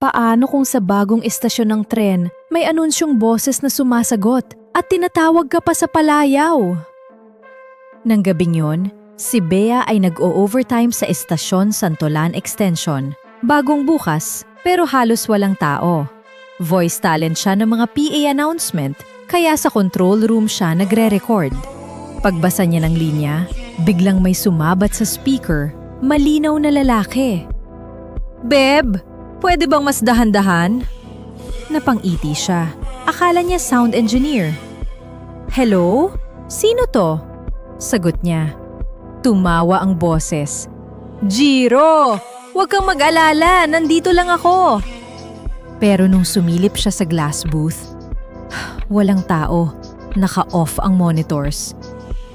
Paano kung sa bagong estasyon ng tren may anunsyong boses na sumasagot at tinatawag ka pa sa palayaw? Nang gabing yun, si Bea ay nag-o-overtime sa estasyon Santolan Extension. Bagong bukas, pero halos walang tao. Voice talent siya ng mga PA announcement, kaya sa control room siya nagre-record. Pagbasa niya ng linya, biglang may sumabat sa speaker, malinaw na lalaki. "Beb, pwede bang mas dahan-dahan?" Napang-iti siya. Akala niya sound engineer. "Hello? Sino to?" Sagot niya. Tumawa ang boses. "Jiro! Huwag kang mag-alala, nandito lang ako." Pero nung sumilip siya sa glass booth, walang tao. Naka-off ang monitors.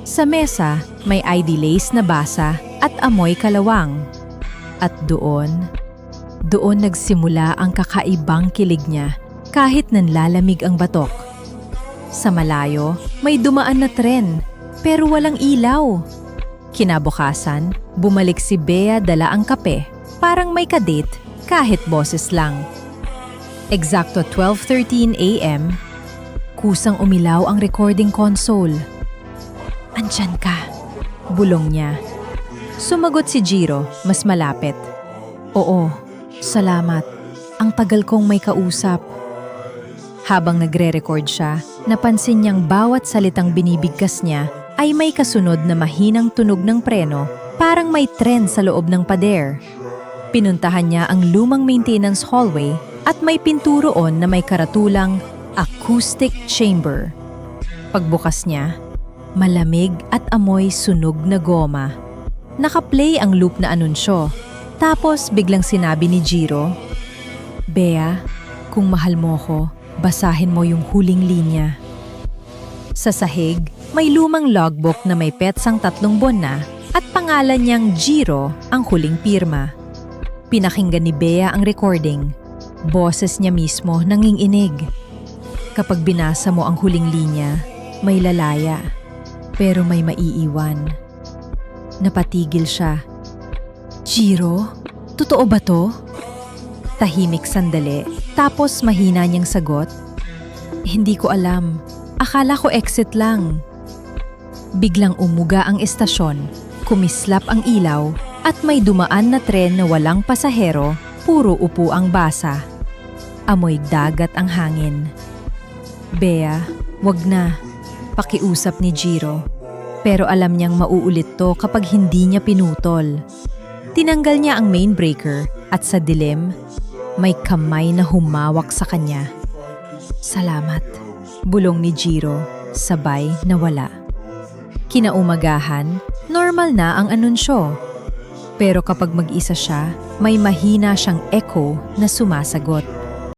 Sa mesa, may ID lace na basa at amoy kalawang. At doon nagsimula ang kakaibang kilig niya kahit nanlalamig ang batok. Sa malayo, may dumaan na tren pero walang ilaw. Kinabukasan, bumalik si Bea dala ang kape, parang may kadate kahit boses lang. Eksakto 12:13 a.m., kusang umilaw ang recording console. "Andyan ka," bulong niya. Sumagot si Jiro, mas malapit. "Oo, salamat. Ang tagal kong may kausap." Habang nagre-record siya, napansin niyang bawat salitang binibigkas niya ay may kasunod na mahinang tunog ng preno, parang may tren sa loob ng pader. Pinuntahan niya ang lumang maintenance hallway at may pinto roon na may karatulang acoustic chamber. Pagbukas niya, malamig at amoy sunog na goma. Nakaplay ang loop na anunsyo. Tapos biglang sinabi ni Jiro, "Bea, kung mahal mo ko, basahin mo yung huling linya." Sa sahig, may lumang logbook na may petsang 3 buwan na at pangalan niyang Jiro ang huling pirma. Pinakinggan ni Bea ang recording. Boses niya mismo nanginginig. Kapag binasa mo ang huling linya, may lalaya, pero may maiiwan. Napatigil siya. "Jiro, totoo ba to?" Tahimik sandali, tapos mahina niyang sagot, "Hindi ko alam. Akala ko exit lang." Biglang umuga ang estasyon, kumislap ang ilaw, at may dumaan na tren na walang pasahero, puro upo ang basa. Amoy dagat ang hangin. "Bea, wag na," pakiusap ni Jiro. Pero alam niyang mauulit to kapag hindi niya pinutol. Tinanggal niya ang main breaker at sa dilim, may kamay na humawak sa kanya. "Salamat," bulong ni Jiro, sabay nawala. Kinaumagahan, normal na ang anunsyo. Pero kapag mag-isa siya, may mahina siyang echo na sumasagot.